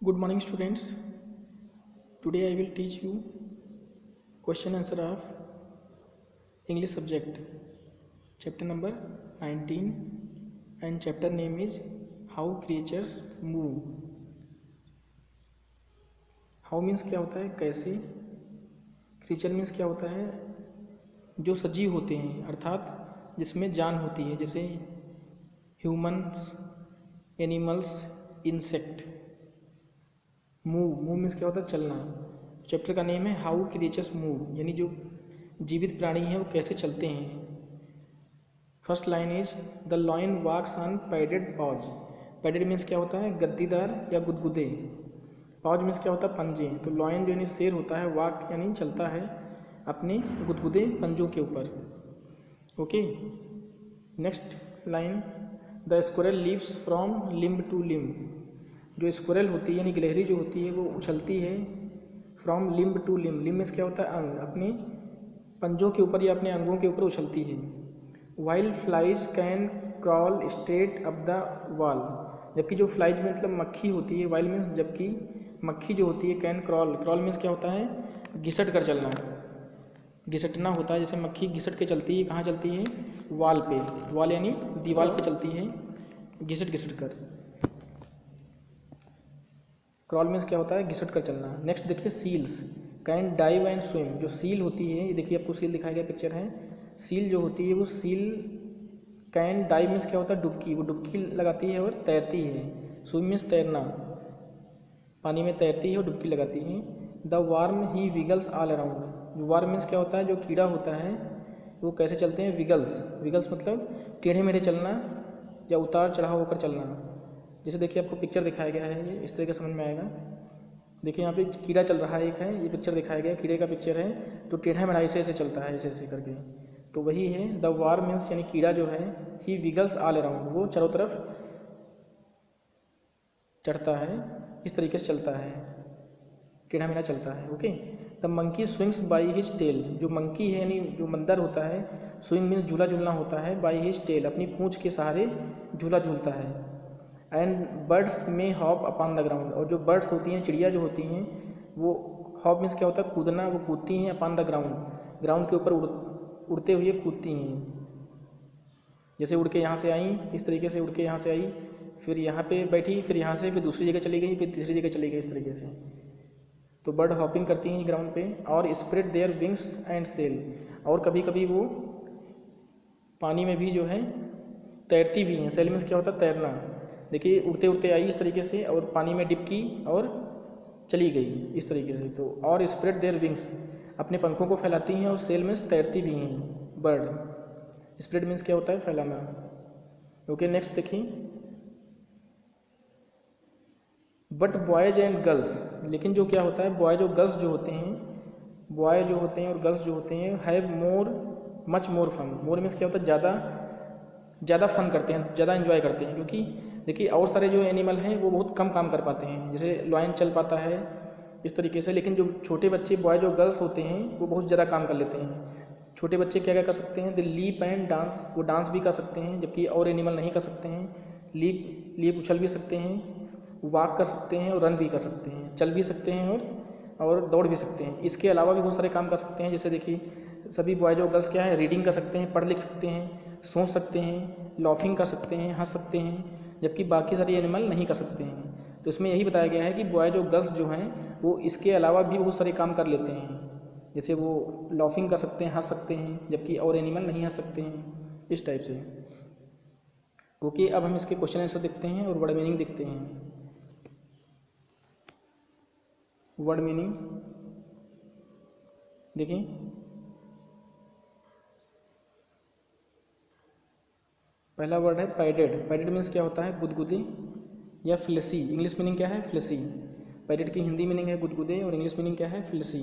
Good morning students. Today I will teach you question answer of English subject chapter number 19 and chapter name is How Creatures Move. How means क्या होता है कैसे, creature means क्या होता है जो सजीव होते हैं अर्थात जिसमें जान होती है, जैसे humans, animals, insect. Move means क्या होता है चलना। चैप्टर का नेम है हाउ क्रिएचर्स मूव, यानी जो जीवित प्राणी हैं वो कैसे चलते हैं। First line is the lion walks on padded paws. Padded means क्या होता है गद्दीदार या गुदगुदे। पॉज मीन्स क्या होता है पंजे। तो लॉयन जो यानी शेर होता है, वॉक यानी चलता है अपने गुदगुदे पंजों के ऊपर। Okay, next line the squirrel leaps from limb to limb. जो स्क्वायरल होती है यानी गिलहरी जो होती है वो उछलती है from limb to limb. Limb means क्या होता है अंग, अपने पंजों के ऊपर या अपने अंगों के ऊपर उछलती है। While flies can crawl straight up the wall. जबकि जो फ्लाइज मतलब मक्खी होती है, वाइल मीन्स जबकि मक्खी जो होती है कैन क्रॉल। क्रॉल मीन्स क्या होता है घिसट कर चलना, घिसटना होता है। जैसे मक्खी घिसट के चलती है, कहाँ चलती है वॉल पे। वॉल यानी दीवार पे चलती है घिसट घिसट कर। क्रॉल मीन्स क्या होता है घिसट कर चलना। नेक्स्ट देखिए seals can dive and swim. जो सील होती है, ये देखिए आपको सील दिखाया गया पिक्चर है। सील जो होती है वो सील कैन डाइव मीन्स क्या होता है डुबकी, वो डुबकी लगाती है और तैरती है। स्विम मीन्स तैरना, पानी में तैरती है और डुबकी लगाती है। The warm he विगल्स all around. जो वार्म मीन्स क्या होता है जो कीड़ा होता है वो कैसे चलते हैं विगल्स। विगल्स मतलब टेढ़े मेढ़े चलना या उतार चढ़ाव होकर चलना। जैसे देखिए आपको पिक्चर दिखाया गया है, ये इस तरीके समझ में आएगा। देखिए यहाँ पे कीड़ा चल रहा है, एक है ये पिक्चर दिखाया गया, कीड़े का पिक्चर है। तो टेढ़ा मेढ़ा ऐसे ऐसे चलता है, ऐसे ऐसे करके। तो वही है द वार्म मीन्स यानी कीड़ा जो है ही विगल्स ऑल अराउंड, वो चारों तरफ चढ़ता है, इस तरीके से चलता है, टेढ़ा मेढ़ा चलता है। Okay, the monkey swings by his tail. जो मंकी है यानी जो बंदर होता है, स्विंग मीन्स झूला झूलना होता है, बाई हिज टेल अपनी पूँछ के सहारे झूला झूलता है। एंड बर्ड्स में हॉप अपॉन द ग्राउंड। और जो बर्ड्स होती हैं, चिड़िया जो होती हैं, वो हॉप मीन्स क्या होता है कूदना, वो कूदती हैं अपॉन द ग्राउंड, ग्राउंड के ऊपर उड़ते हुए कूदती हैं। जैसे उड़ के यहाँ से आई, इस तरीके से उड़ के यहाँ से आई, फिर यहाँ पे बैठी, फिर यहाँ से फिर दूसरी जगह चली गई, फिर तीसरी जगह चली गई, इस तरीके से। तो बर्ड हॉपिंग करती हैं ग्राउंड पे। और spread their wings and sail. और कभी कभी वो पानी में भी जो है तैरती भी हैं। सेल मीन्स क्या होता है तैरना। देखिए उड़ते उड़ते आई इस तरीके से और पानी में डिप की और चली गई इस तरीके से। तो और स्प्रेड देयर विंग्स अपने पंखों को फैलाती हैं, और सेल मीन्स तैरती भी हैं बर्ड। स्प्रेड मीन्स क्या होता है फैलाना। ओके, नेक्स्ट देखिए बट बॉयज एंड गर्ल्स। लेकिन जो क्या होता है बॉयज और गर्ल्स जो होते हैं, बॉय जो होते हैं और गर्ल्स जो होते हैं have more much more fun. More means क्या होता है ज़्यादा फन करते हैं, ज़्यादा इन्जॉय करते हैं। क्योंकि देखिए और सारे जो एनिमल हैं वो बहुत कम काम कर पाते हैं, जैसे लॉयन चल पाता है इस तरीके से। लेकिन जो छोटे बच्चे बॉय जो गर्ल्स होते हैं वो बहुत ज़्यादा काम कर लेते हैं। छोटे बच्चे क्या क्या कर सकते हैं, दे लीप एंड डांस, वो डांस भी कर सकते हैं, जबकि और एनिमल नहीं कर सकते हैं। लीप उछल भी सकते हैं, वॉक कर सकते हैं और रन भी कर सकते हैं, चल भी सकते हैं और दौड़ भी सकते हैं। इसके अलावा भी बहुत सारे काम कर सकते हैं। जैसे देखिए सभी बॉयज और गर्ल्स क्या है रीडिंग कर सकते हैं, पढ़ लिख सकते हैं, सोच सकते हैं, लॉफिंग कर सकते हैं, हंस सकते हैं, जबकि बाकी सारे एनिमल नहीं कर सकते हैं। तो इसमें यही बताया गया है कि बॉयज और गर्ल्स जो हैं वो इसके अलावा भी बहुत सारे काम कर लेते हैं। जैसे वो लॉफिंग कर सकते हैं, हंस सकते हैं, जबकि और एनिमल नहीं हंस सकते हैं, इस टाइप से। ओके, अब हम इसके क्वेश्चन आंसर देखते हैं और वर्ड मीनिंग देखते हैं। वर्ड मीनिंग देखिए, पहला वर्ड है पैडेड। पैडेड मीन्स क्या होता है गुदगुदे या फ्लेसी। इंग्लिश मीनिंग क्या है फ्लेसी। पैडेड की हिंदी मीनिंग है गुदगुदे और इंग्लिश मीनिंग क्या है फ्लेसी।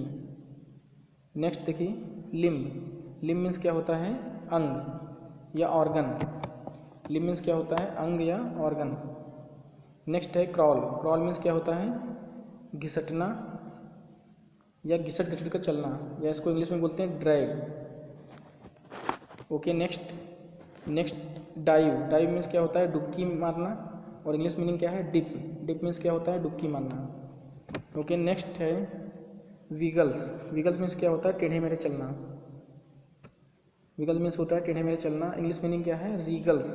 नेक्स्ट देखिए लिम्ब। लिम्ब मीन्स क्या होता है अंग या ऑर्गन। लिम्ब मीन्स क्या होता है अंग या ऑर्गन। नेक्स्ट है क्रॉल। क्रॉल मीन्स क्या होता है घिसटना या घिसट घिसट कर चलना, या इसको इंग्लिश में बोलते हैं drag. Okay, next dive. Dive means क्या होता है डुबकी मारना और इंग्लिश मीनिंग क्या है डिप। डिप मीन्स क्या होता है डुबकी मारना। ओके, नेक्स्ट है विगल्स। विगल्स मीन्स क्या होता है टेढ़े मेढ़े चलना। विगल मीन्स होता है टेढ़े मेढ़े चलना। इंग्लिश मीनिंग क्या है रीगल्स।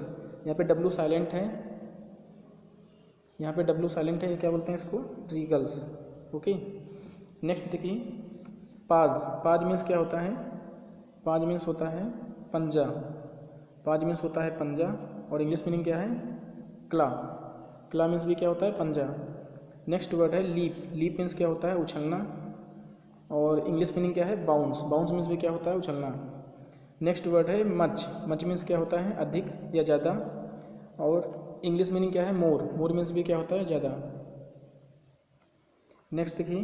यहाँ पे डब्लू साइलेंट है, यहाँ पे डब्लू साइलेंट है, ये क्या बोलते हैं इसको रीगल्स। ओके, नेक्स्ट देखिए पाज। पाज मीन्स क्या होता है, पाज मीन्स होता है पंजा। पाज मीन्स होता है पंजा और इंग्लिश मीनिंग क्या है क्ला। क्ला मीन्स भी क्या होता है पंजा। नेक्स्ट वर्ड है लीप। लीप मीन्स क्या होता है उछलना और इंग्लिश मीनिंग क्या है बाउंस। बाउंस मीन्स भी क्या होता है उछलना। नेक्स्ट वर्ड है मच। मच मीन्स क्या होता है अधिक या ज़्यादा और इंग्लिश मीनिंग क्या है मोर। मोर मीन्स भी क्या होता है ज़्यादा। नेक्स्ट देखिए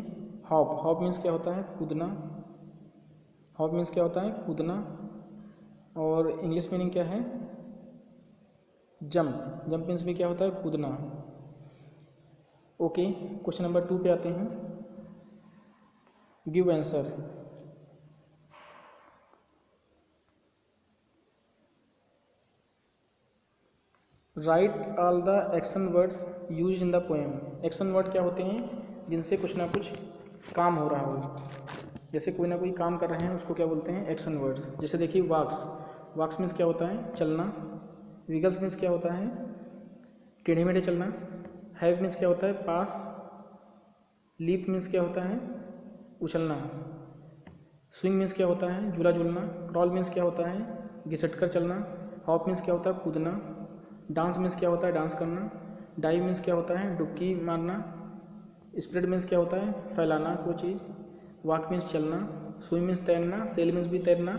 हॉप। हॉप मीन्स क्या होता है कूदना। हॉप मीन्स क्या होता है कूदना और इंग्लिश मीनिंग क्या है जंप। जंप मीन्स भी क्या होता है कूदना। ओके, क्वेश्चन नंबर 2 पे आते हैं। Give answer. Right all the action words use in the poem. Action word क्या होते हैं जिनसे कुछ ना कुछ काम हो रहा हो। जैसे कोई ना कोई काम कर रहे हैं उसको क्या बोलते हैं एक्शन वर्ड्स। जैसे देखिए वॉक्स। वॉक्स मीन्स क्या होता है चलना। विगल्स मीन्स क्या होता है टेढ़े मेढ़े चलना। हैव मीन्स क्या होता है पास। लीप मीन्स क्या होता है उछलना। स्विंग मीन्स क्या होता है झूला झूलना। क्रॉल मीन्स क्या होता है घिसट कर चलना। हॉप मीन्स क्या होता है कूदना। डांस मीन्स क्या होता है डांस करना। डाइव मीन्स क्या होता है डुबकी मारना। स्प्रेड मीन्स क्या होता है फैलाना कोई चीज़। वॉक मीन्स चलना। स्विम मीन्स तैरना। सेल मीन्स भी तैरना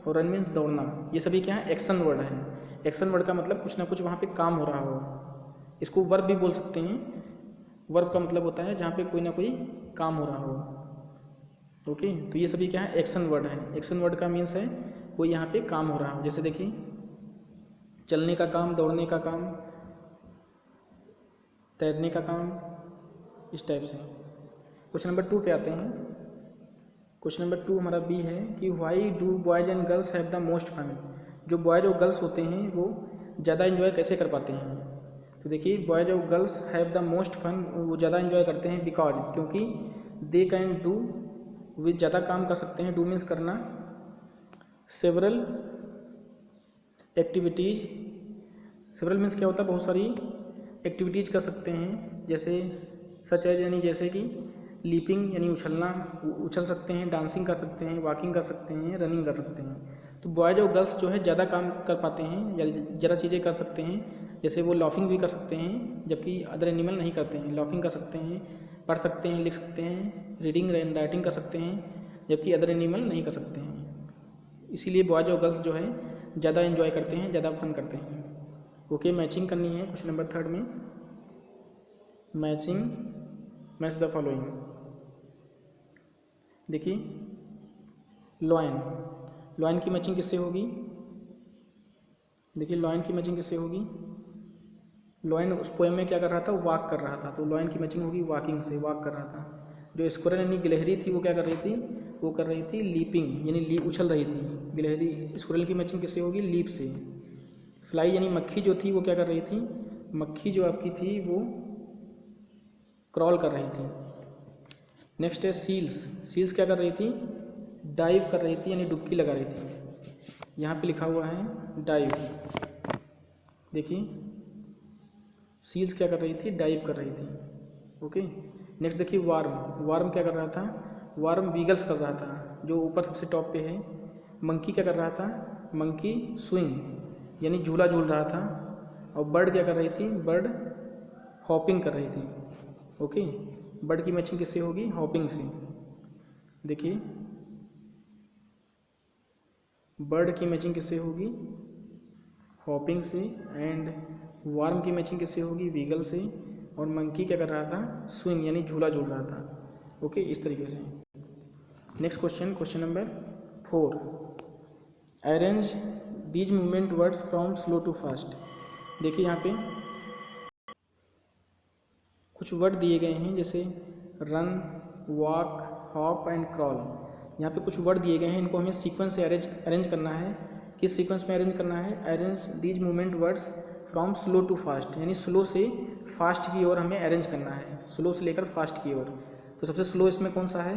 और रन मीन्स दौड़ना। ये सभी क्या है एक्शन वर्ड है। एक्शन वर्ड का मतलब कुछ ना कुछ वहाँ पे काम हो रहा हो। इसको वर्ब भी बोल सकते हैं। वर्ब का मतलब होता है जहाँ पे कोई ना कोई काम हो रहा हो। ओके, तो ये सभी क्या है एक्शन वर्ड है। एक्शन वर्ड का मीन्स है कोई यहाँ पे काम हो रहा हो। जैसे देखिए चलने का काम, दौड़ने का काम, तैरने का काम, इस टाइप से। क्वेश्चन नंबर 2 पे आते हैं। क्वेश्चन नंबर 2 हमारा बी है कि why do boys and girls have the most fun. जो बॉयज और गर्ल्स होते हैं वो ज़्यादा इन्जॉय कैसे कर पाते हैं। तो देखिए बॉयज और girls have the most fun, वो ज़्यादा इन्जॉय करते हैं बिकॉज क्योंकि दे कैन डू, वे ज़्यादा काम कर सकते हैं। डू मीन्स करना। Several activities. सेवरल मीन्स क्या होता है बहुत सारी एक्टिविटीज़ कर सकते हैं। जैसे सच एज यानी जैसे कि लीपिंग यानी उछलना, उछल सकते हैं। डांसिंग कर सकते हैं। वॉकिंग कर सकते हैं। रनिंग कर सकते हैं। तो बॉयज और गर्ल्स जो है ज़्यादा काम कर पाते हैं या ज़्यादा चीज़ें कर सकते हैं। जैसे वो लॉफिंग भी कर सकते हैं जबकि अदर एनिमल नहीं करते हैं। लॉफिंग कर सकते हैं, पढ़ सकते हैं, लिख सकते हैं, रीडिंग एंड राइटिंग कर सकते हैं जबकि अदर एनिमल नहीं कर सकते हैं। इसीलिए बॉयज और गर्ल्स जो है ज़्यादा इन्जॉय करते हैं, ज़्यादा फन करते हैं। ओके, मैचिंग करनी है क्वेश्चन नंबर 3 में। Matching, match the following. देखिए लॉयन। लॉयन की मैचिंग किससे होगी। देखिए लॉयन की मैचिंग किससे होगी। लॉयन उस पोएम में क्या कर रहा था वॉक कर रहा था, तो लॉयन की मैचिंग होगी वॉकिंग से, वॉक कर रहा था। जो स्क्वायरल यानी गिलहरी थी वो क्या कर रही थी, वो कर रही थी लीपिंग यानी लीप उछल रही थी। गिलहरी स्क्वायरल की मैचिंग किससे होगी लीप से। फ्लाई यानी मक्खी जो थी वो क्या कर रही थी, मक्खी जो आपकी थी वो क्रॉल कर रही थी। नेक्स्ट है सील्स। सील्स क्या कर रही थी डाइव कर रही थी यानी डुबकी लगा रही थी। यहाँ पे लिखा हुआ है डाइव। देखिए सील्स क्या कर रही थी डाइव कर रही थी। ओके, नेक्स्ट देखिए वार्म। वार्म क्या कर रहा था, वार्म वीगल्स कर रहा था जो ऊपर सबसे टॉप पे है। मंकी क्या कर रहा था, मंकी स्विंग यानी झूला झूल रहा था। और बर्ड क्या कर रही थी, बर्ड हॉपिंग कर रही थी। ओके, बर्ड की मैचिंग किससे होगी, हॉपिंग से। देखिए बर्ड की मैचिंग किससे होगी, हॉपिंग से। एंड वार्म की मैचिंग किससे होगी, वीगल से। और मंकी क्या कर रहा था, स्विंग यानी झूला झूल रहा था। ओके, इस तरीके से। Next question, question number 4। Arrange these movement words from slow to fast. देखिए यहाँ पे कुछ वर्ड दिए गए हैं जैसे run, walk, hop and crawl. यहाँ पे कुछ वर्ड दिए गए हैं, इनको हमें सीक्वेंस से अरेंज करना है। किस सीक्वेंस में अरेंज करना है, arrange these movement words from slow to fast, यानी स्लो से फास्ट की ओर हमें अरेंज करना है, स्लो से लेकर फास्ट की ओर। तो सबसे स्लो इसमें कौन सा है?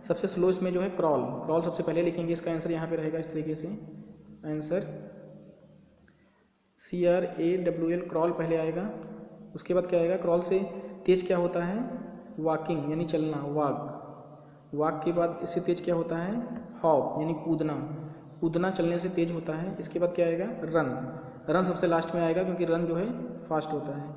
सबसे स्लो इसमें जो है क्रॉल, क्रॉल सबसे पहले लिखेंगे। इसका आंसर यहाँ पे रहेगा इस तरीके से, आंसर CRAWL, क्रॉल पहले आएगा। उसके बाद क्या आएगा? क्रॉल से तेज क्या होता है? वॉकिंग यानी चलना, वॉक। वॉक के बाद इससे तेज क्या होता है? हॉप यानी कूदना, कूदना चलने से तेज होता है। इसके बाद क्या आएगा? रन, रन सबसे लास्ट में आएगा क्योंकि रन जो है फास्ट होता है,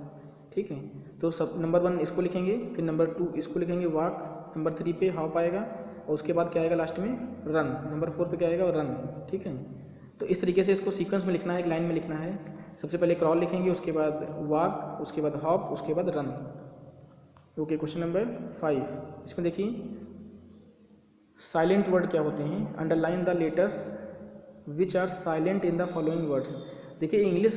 ठीक है। तो सब नंबर 1 इसको लिखेंगे, फिर नंबर 2 इसको लिखेंगे वॉक, नंबर 3 पे हॉप आएगा और उसके बाद क्या आएगा लास्ट में? रन। नंबर 4 पे क्या आएगा? रन, ठीक है। तो इस तरीके से इसको सीक्वेंस में लिखना है, एक लाइन में लिखना है। सबसे पहले क्रॉल लिखेंगे, उसके बाद वॉक, उसके बाद हॉप, उसके बाद रन। ओके, क्वेश्चन नंबर 5, इसमें देखिए साइलेंट वर्ड क्या होते हैं? Underline the letters which are silent in the following words. देखिए इंग्लिश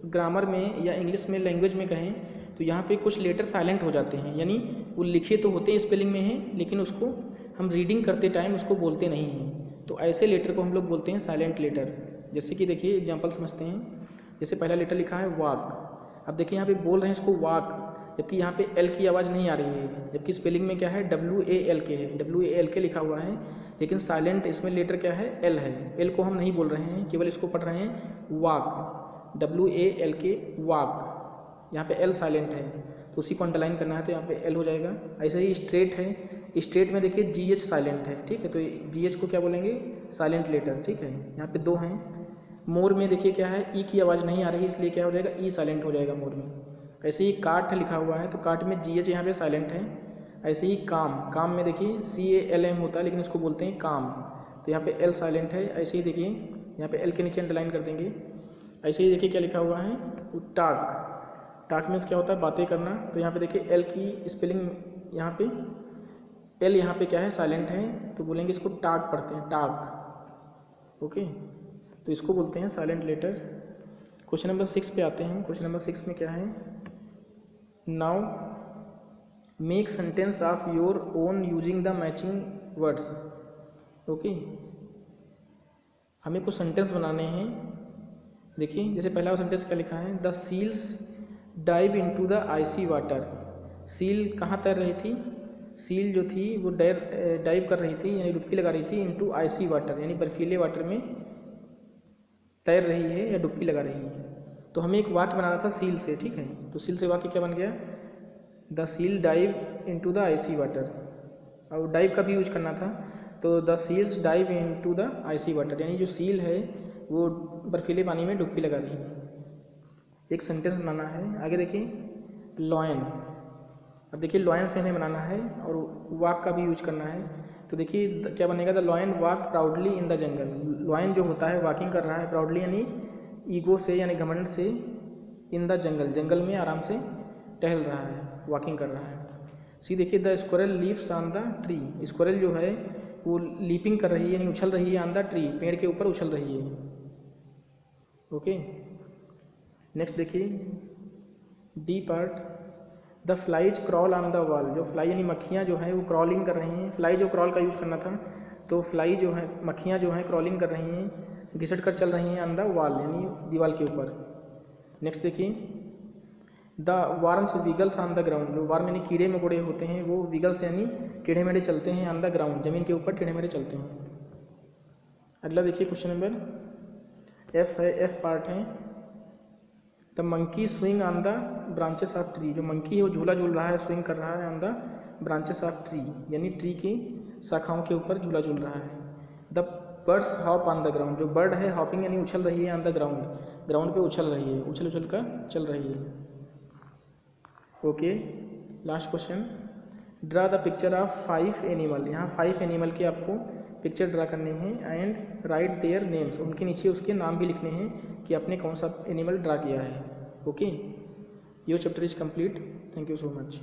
ग्रामर में या इंग्लिश में लैंग्वेज में कहें तो यहाँ पे कुछ लेटर साइलेंट हो जाते हैं, यानी वो लिखे तो होते हैं स्पेलिंग में हैं लेकिन उसको हम रीडिंग करते टाइम उसको बोलते नहीं हैं। तो ऐसे लेटर को हम लोग बोलते हैं साइलेंट लेटर। जैसे कि देखिए एग्जांपल समझते हैं। जैसे पहला लेटर लिखा है वॉक, अब देखिए यहाँ पे बोल रहे हैं इसको वॉक, जबकि यहाँ पे एल की आवाज़ नहीं आ रही है, जबकि स्पेलिंग में क्या है? WALK है, WALK लिखा हुआ है, लेकिन साइलेंट इसमें लेटर क्या है? L है। L को हम नहीं बोल रहे हैं, केवल इसको पढ़ रहे हैं वॉक, WALK वॉक। यहाँ पे L साइलेंट है तो उसी को अंडरलाइन करना है, तो यहाँ पे L हो जाएगा। ऐसे ही स्ट्रेट है, स्ट्रेट में देखिए GH साइलेंट है, ठीक है, तो GH को क्या बोलेंगे? साइलेंट लेटर, ठीक है। यहाँ पे 2 हैं। मोर में देखिए क्या है? E की आवाज़ नहीं आ रही, इसलिए क्या हो जाएगा? E साइलेंट हो जाएगा मोर में। ऐसे ही काट लिखा हुआ है तो काट में GH यहाँ पे साइलेंट है। ऐसे ही काम, काम में देखिए CALM होता है लेकिन इसको बोलते हैं काम, तो यहाँ पे L साइलेंट है। ऐसे ही देखिए यहाँ पे L के नीचे अंडरलाइन कर देंगे। ऐसे ही देखिए क्या लिखा हुआ है? टाक, टाक मीन्स क्या होता है? बातें करना, तो यहाँ पे देखिए L की स्पेलिंग यहाँ पे L यहाँ पे क्या है? साइलेंट है, तो बोलेंगे इसको टाक पढ़ते हैं, टाक। ओके, तो इसको बोलते हैं साइलेंट लेटर। क्वेश्चन नंबर 6 पे आते हैं। क्वेश्चन नंबर 6 में क्या है? Now make sentence of your own using the matching words. Okay, हमें कुछ सेंटेंस बनाने हैं। देखिए जैसे पहला सेंटेंस क्या लिखा है? The seals dive into the icy water. Seal कहाँ तैर रही थी? सील जो थी वो डाइव कर रही थी यानी डुबकी लगा रही थी इनटू आइसी वाटर, यानी बर्फीले वाटर में तैर रही है या डुबकी लगा रही है। तो हमें एक वाक्य बनाना था सील से, ठीक है। तो सील से वाक्य क्या बन गया? The seal dive into the icy water. और डाइव का भी यूज करना था, तो the seals dive into the icy water, यानी जो सील है वो बर्फीले पानी में डुबकी लगा रही है। एक सेंटेंस बनाना है। आगे देखिए लॉयन, अब देखिए लॉयन से हमें बनाना है और वाक का भी यूज करना है। तो देखिए क्या बनेगा? The lion walk proudly in the jungle. Lion जो होता है वॉकिंग कर रहा है प्राउडली यानी ईगो से यानी घमंड से, इन द जंगल, जंगल में आराम से टहल रहा है, वॉकिंग कर रहा है। सी देखिए the squirrel leaps on the tree. Squirrel जो है वो लीपिंग कर रही है यानी उछल रही है ऑन द ट्री, पेड़ के ऊपर उछल रही है। ओके, नेक्स्ट देखिए D part, the flies crawl on the wall. जो फ्लाई यानी मक्खियाँ जो है वो क्रॉलिंग कर रही हैं। फ्लाई जो क्रॉल का यूज़ करना था, तो फ्लाई जो है मक्खियाँ जो हैं क्रॉलिंग कर रही हैं, घिसट कर चल रही हैं ऑन द वॉल यानी दीवार के ऊपर। नेक्स्ट देखिए the warms विगल्स on the ground. जो वार्म यानी कीड़े मकोड़े होते हैं वो विगल्स यानी टेढ़े मेढ़े चलते हैं ऑन द ग्राउंड, जमीन के ऊपर टेढ़े मेढ़े चलते हैं। अगला देखिए क्वेश्चन नंबर F है, F पार्ट है। The monkey swing on the branches of tree. जो मंकी है वो झूला झूल रहा है, स्विंग कर रहा है on the branches of tree, यानी ट्री की शाखाओं के ऊपर झूला झूल रहा है। The birds hop on the ground. जो बर्ड है हॉपिंग यानी उछल रही है ऑन द ग्राउंड, ग्राउंड पे उछल रही है, उछल उछल कर चल रही है। Okay, last question, draw the picture of 5 animal. यहाँ 5 एनिमल के आपको पिक्चर ड्रा करने हैं एंड राइट देयर नेम्स। उनके नीचे उसके नाम भी लिखने हैं कि आपने कौन सा एनिमल ड्रा किया है। Okay, your chapter is complete. Thank you so much.